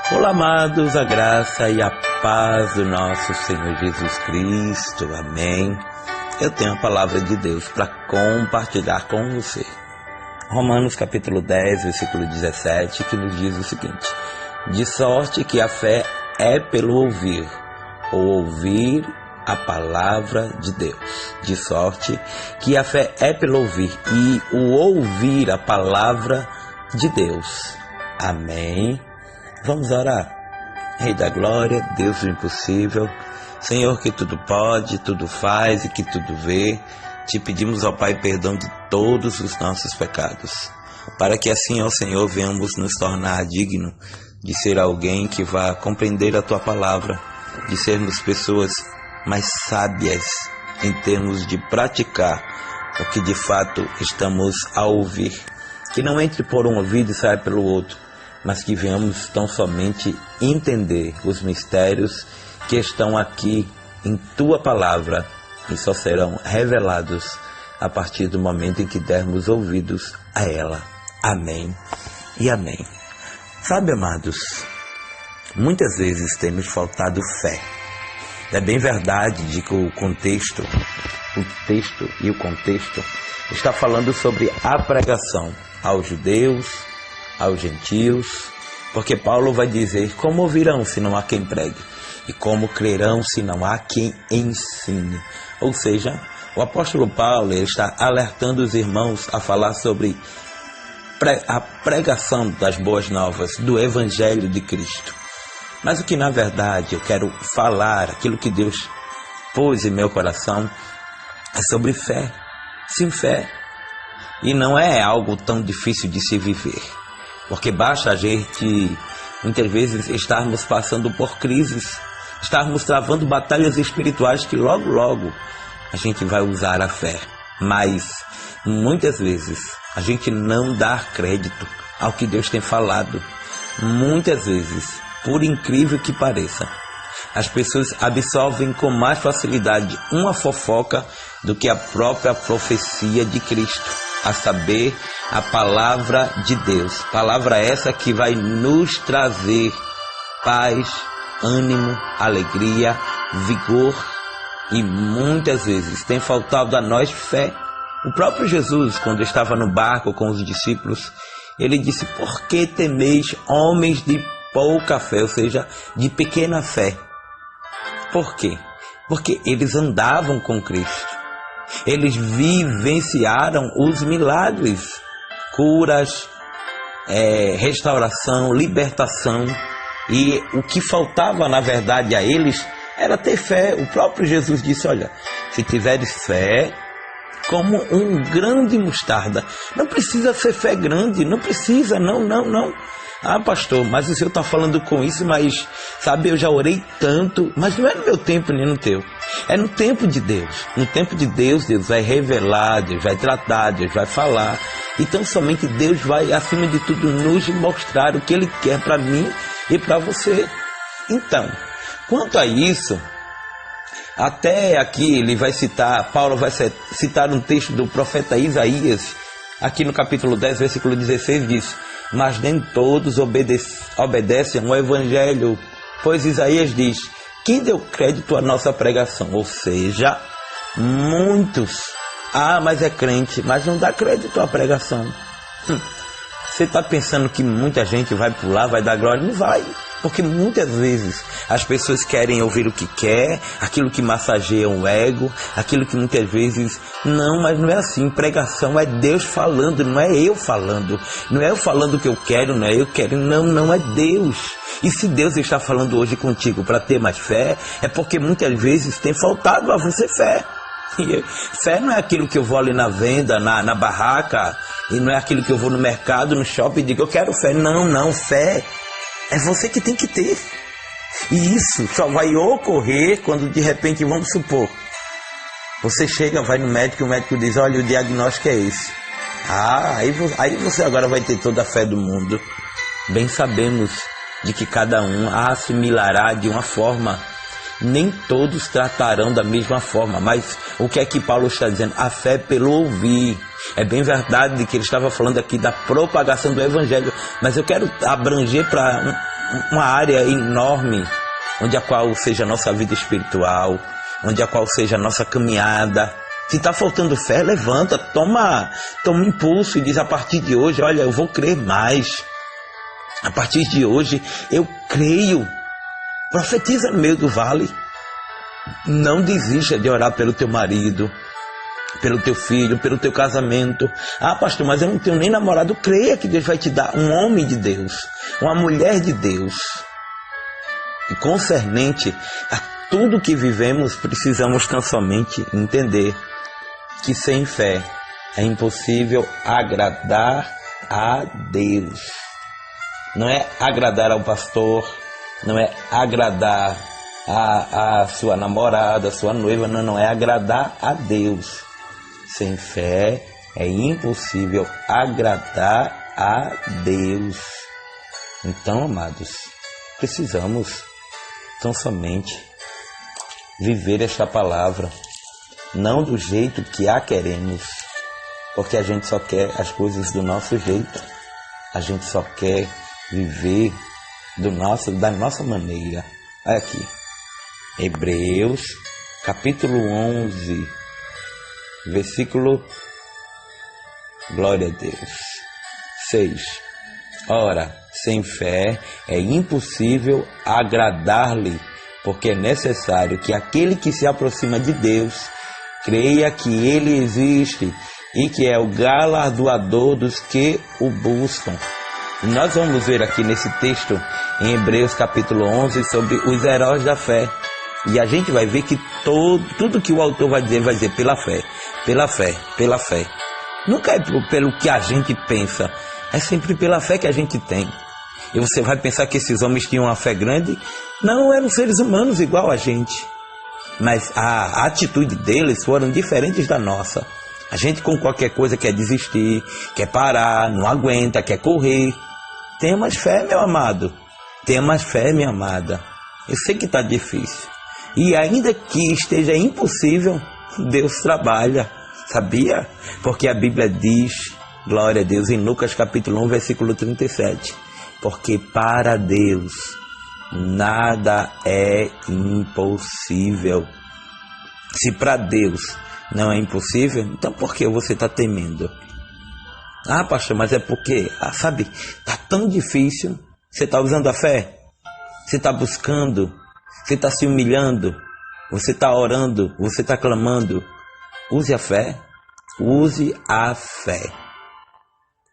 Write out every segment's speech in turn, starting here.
Olá, amados, a graça e a paz do nosso Senhor Jesus Cristo, amém. Eu tenho a palavra de Deus para compartilhar com você. Romanos capítulo 10, versículo 17, que nos diz o seguinte: de sorte que a fé é pelo ouvir, ou ouvir a palavra de Deus. De sorte que a fé é pelo ouvir, e o ouvir a palavra de Deus. Amém. Vamos orar. Rei da glória, Deus do impossível, Senhor que tudo pode, tudo faz e que tudo vê, te pedimos, ó Pai, perdão de todos os nossos pecados, para que assim, ó Senhor, venhamos nos tornar dignos de ser alguém que vá compreender a Tua palavra, de sermos pessoas mais sábias em termos de praticar o que de fato estamos a ouvir, que não entre por um ouvido e saia pelo outro, mas que venhamos tão somente entender os mistérios que estão aqui em Tua palavra e só serão revelados a partir do momento em que dermos ouvidos a ela. Amém e amém. Sabe, amados, muitas vezes temos faltado fé. É bem verdade de que o texto e o contexto está falando sobre a pregação aos judeus, aos gentios, porque Paulo vai dizer: como ouvirão se não há quem pregue? E como crerão se não há quem ensine? Ou seja, o apóstolo Paulo está alertando os irmãos a falar sobre a pregação das boas novas, do Evangelho de Cristo. Mas o que na verdade eu quero falar, aquilo que Deus pôs em meu coração, é sobre fé. Sim, fé. E não é algo tão difícil de se viver. Porque basta a gente, muitas vezes, estarmos passando por crises, estarmos travando batalhas espirituais que logo a gente vai usar a fé. Mas, muitas vezes, a gente não dá crédito ao que Deus tem falado. Muitas vezes, por incrível que pareça, as pessoas absorvem com mais facilidade uma fofoca do que a própria profecia de Cristo, a saber, a palavra de Deus. Palavra essa que vai nos trazer paz, ânimo, alegria, vigor, e muitas vezes tem faltado a nós fé. O próprio Jesus, quando estava no barco com os discípulos, ele disse: por que temeis, homens de pouca fé, ou seja, de pequena fé? Por quê? Porque eles andavam com Cristo. Eles vivenciaram os milagres, curas, restauração, libertação. E o que faltava, na verdade, a eles era ter fé. O próprio Jesus disse: olha, se tiveres fé como um grão de mostarda. Não precisa ser fé grande, não precisa, não. Ah, pastor, mas o senhor está falando com isso, mas, sabe, eu já orei tanto, mas não é no meu tempo nem no teu. É no tempo de Deus. No tempo de Deus, Deus vai revelar, Deus vai tratar, Deus vai falar. Então, somente Deus vai, acima de tudo, nos mostrar o que Ele quer para mim e para você. Então, quanto a isso, até aqui ele vai citar, Paulo vai citar um texto do profeta Isaías, aqui no capítulo 10, versículo 16, diz: mas nem todos obedecem ao Evangelho, pois Isaías diz: quem deu crédito à nossa pregação? Ou seja, muitos. Ah, mas é crente, mas não dá crédito à pregação. Você está pensando que muita gente vai pular, vai dar glória? Não vai. Porque muitas vezes as pessoas querem ouvir o que quer, aquilo que massageia o ego, aquilo que muitas vezes... Não, mas não é assim. Pregação é Deus falando, não é eu falando. Não é eu falando o que eu quero, não é eu quero. Não é Deus. E se Deus está falando hoje contigo para ter mais fé, é porque muitas vezes tem faltado a você fé. E fé não é aquilo que eu vou ali na venda, na barraca, e não é aquilo que eu vou no mercado, no shopping e digo: eu quero fé. Não, fé é você que tem que ter. E isso só vai ocorrer quando de repente, vamos supor, você chega, vai no médico e o médico diz: olha, o diagnóstico é esse. Aí você agora vai ter toda a fé do mundo. Bem sabemos de que cada um assimilará de uma forma. Nem todos tratarão da mesma forma. Mas o que é que Paulo está dizendo? A fé pelo ouvir. É bem verdade que ele estava falando aqui da propagação do Evangelho, mas eu quero abranger para uma área enorme, onde a qual seja a nossa vida espiritual, onde a qual seja a nossa caminhada. Se está faltando fé, levanta, toma impulso e diz: a partir de hoje, olha, eu vou crer mais. A partir de hoje, eu creio. Profetiza no meio do vale. Não desista de orar pelo teu marido, pelo teu filho, pelo teu casamento. Ah, pastor, mas eu não tenho nem namorado. Creia que Deus vai te dar um homem de Deus, uma mulher de Deus. E concernente a tudo que vivemos, precisamos tão somente entender que sem fé é impossível agradar a Deus. Não é agradar ao pastor, não é agradar a sua namorada, a sua noiva, não é agradar a Deus. Sem fé é impossível agradar a Deus. Então, amados, precisamos tão somente viver esta palavra, não do jeito que a queremos, porque a gente só quer as coisas do nosso jeito, a gente só quer viver da nossa maneira. Olha aqui, Hebreus capítulo 11, versículo, glória a Deus, 6. Ora, sem fé é impossível agradar-lhe, porque é necessário que aquele que se aproxima de Deus creia que Ele existe e que é o galardoador dos que o buscam. E nós vamos ver aqui nesse texto, em Hebreus capítulo 11, sobre os heróis da fé. E a gente vai ver que tudo que o autor vai dizer pela fé, pela fé, pela fé. Nunca é pelo que a gente pensa, é sempre pela fé que a gente tem. E você vai pensar que esses homens tinham uma fé grande? Não, eram seres humanos igual a gente. Mas a atitude deles foram diferentes da nossa. A gente com qualquer coisa quer desistir, quer parar, não aguenta, quer correr. Tenha mais fé, meu amado. Tenha mais fé, minha amada. Eu sei que está difícil. E ainda que esteja impossível, Deus trabalha. Sabia? Porque a Bíblia diz, glória a Deus, em Lucas capítulo 1, versículo 37. Porque para Deus nada é impossível. Se para Deus não é impossível, então por que você está temendo? Ah, pastor, mas é porque, sabe, está tão difícil. Você está usando a fé? Você está buscando? Você está se humilhando? Você está orando? Você está clamando? Use a fé. Use a fé.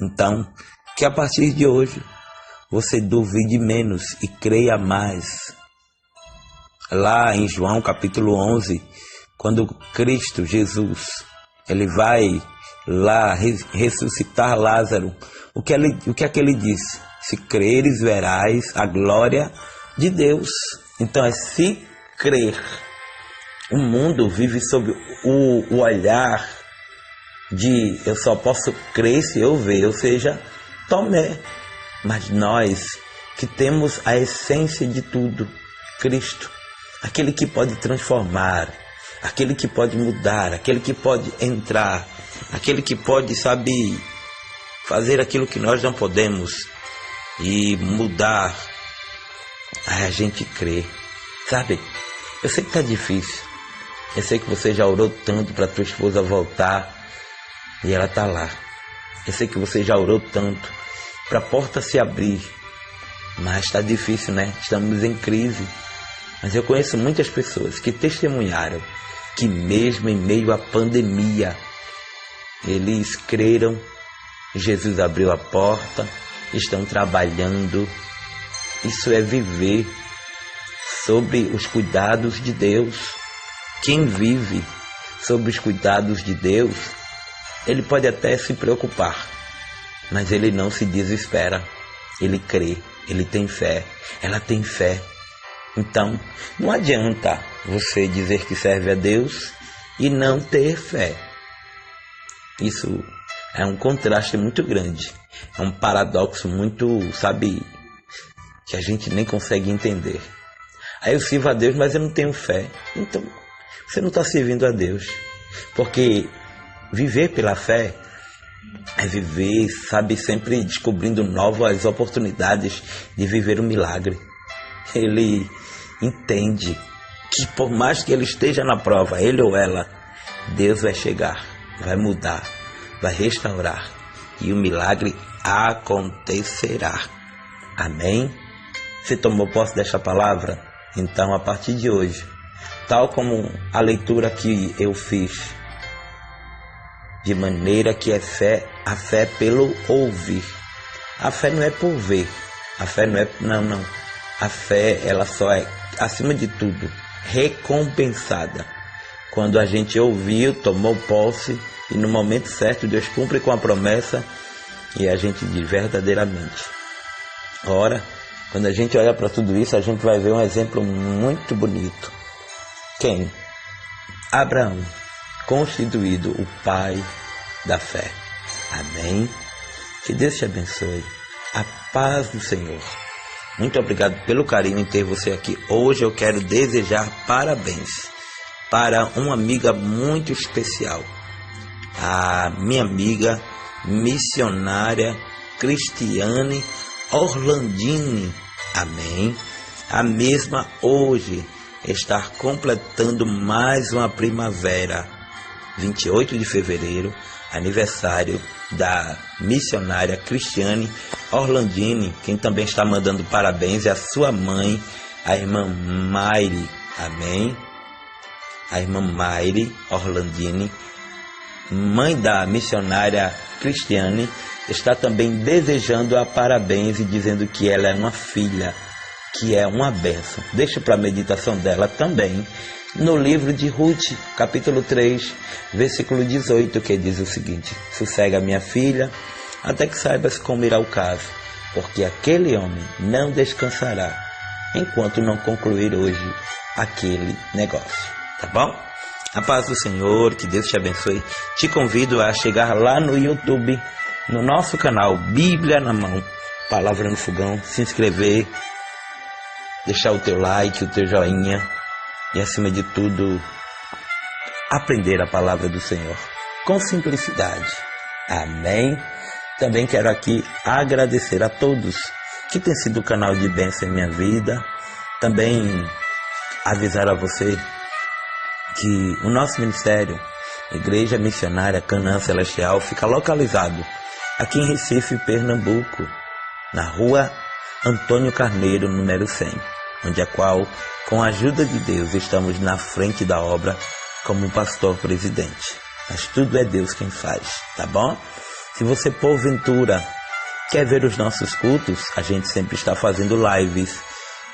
Então, que a partir de hoje você duvide menos e creia mais. Lá em João capítulo 11, quando Cristo Jesus, ele vai lá ressuscitar Lázaro, o que é que ele disse? Se creres, verás a glória de Deus. Então é se crer. O mundo vive sob o olhar de eu só posso crer se eu ver, ou seja, Tomé. Mas nós que temos a essência de tudo, Cristo, aquele que pode transformar, aquele que pode mudar, aquele que pode entrar, aquele que pode, sabe, fazer aquilo que nós não podemos e mudar. Aí a gente crê, sabe? Eu sei que está difícil, eu sei que você já orou tanto para tua esposa voltar e ela está lá. Eu sei que você já orou tanto para a porta se abrir, mas está difícil, né? Estamos em crise. Mas eu conheço muitas pessoas que testemunharam que mesmo em meio à pandemia, eles creram, Jesus abriu a porta, estão trabalhando. Isso é viver sobre os cuidados de Deus. Quem vive sobre os cuidados de Deus, ele pode até se preocupar, mas ele não se desespera. Ele crê, ele tem fé, ela tem fé. Então, não adianta você dizer que serve a Deus e não ter fé. Isso é um contraste muito grande. É um paradoxo muito, sabe, que a gente nem consegue entender. Aí eu sirvo a Deus, mas eu não tenho fé. Então, você não está servindo a Deus. Porque viver pela fé é viver, sabe, sempre descobrindo novas oportunidades de viver um milagre. Ele entende que por mais que ele esteja na prova, ele ou ela, Deus vai chegar, vai mudar, vai restaurar e o milagre acontecerá. Amém? Você tomou posse desta palavra? Então, a partir de hoje, tal como a leitura que eu fiz, de maneira que a fé é pelo ouvir. A fé não é por ver. A fé não é... Não. A fé, ela só é, acima de tudo, recompensada. Quando a gente ouviu, tomou posse, e no momento certo Deus cumpre com a promessa, e a gente diz verdadeiramente. Ora, quando a gente olha para tudo isso, a gente vai ver um exemplo muito bonito. Quem? Abraão, constituído o pai da fé. Amém? Que Deus te abençoe. A paz do Senhor. Muito obrigado pelo carinho em ter você aqui. Hoje eu quero desejar parabéns para uma amiga muito especial. A minha amiga missionária Cristiane Orlandini. Amém? A mesma hoje está completando mais uma primavera. 28 de fevereiro, aniversário da missionária Cristiane Orlandini. Quem também está mandando parabéns é a sua mãe, a irmã Maire. Amém? A irmã Maire Orlandini, mãe da missionária Cristiane, está também desejando a parabéns e dizendo que ela é uma filha, que é uma bênção. Deixo para a meditação dela também no livro de Ruth, capítulo 3, versículo 18, que diz o seguinte: sossega, minha filha, até que saibas como irá o caso, porque aquele homem não descansará enquanto não concluir hoje aquele negócio. Tá bom? A paz do Senhor, que Deus te abençoe. Te convido a chegar lá no YouTube, no nosso canal Bíblia na Mão, Palavra no Fogão, se inscrever, deixar o teu like, o teu joinha e, acima de tudo, aprender a palavra do Senhor com simplicidade. Amém? Também quero aqui agradecer a todos que têm sido canal de bênção em minha vida. Também avisar a você que o nosso ministério, Igreja Missionária Canaã Celestial, fica localizado aqui em Recife, Pernambuco, na rua Antônio Carneiro, número 100, onde a qual, com a ajuda de Deus, estamos na frente da obra como pastor presidente. Mas tudo é Deus quem faz, tá bom? Se você porventura quer ver os nossos cultos, a gente sempre está fazendo lives,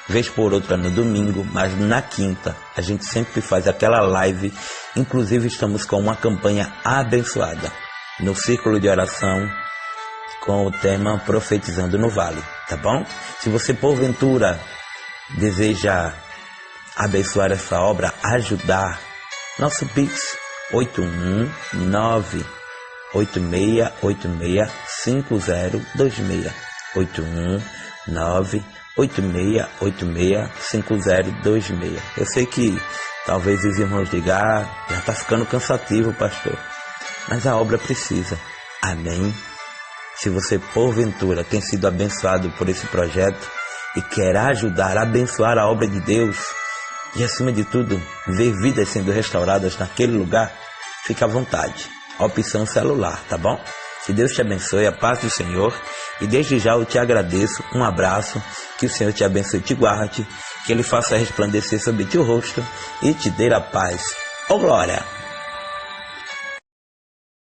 vez por outra no domingo, mas na quinta a gente sempre faz aquela live. Inclusive estamos com uma campanha abençoada no Círculo de Oração com o tema Profetizando no Vale, tá bom? Se você porventura deseja abençoar essa obra, ajudar, nosso Pix 81986865026, 81986865026. Eu sei que talvez os irmãos digam: já está ficando cansativo, pastor, mas a obra precisa. Amém? Se você porventura tem sido abençoado por esse projeto e quer ajudar a abençoar a obra de Deus e, acima de tudo, ver vidas sendo restauradas naquele lugar, fica à vontade. Opção celular, tá bom? Que Deus te abençoe, a paz do Senhor. E desde já eu te agradeço. Um abraço. Que o Senhor te abençoe e te guarde. Que Ele faça resplandecer sobre ti o rosto e te dê a paz. Ô glória!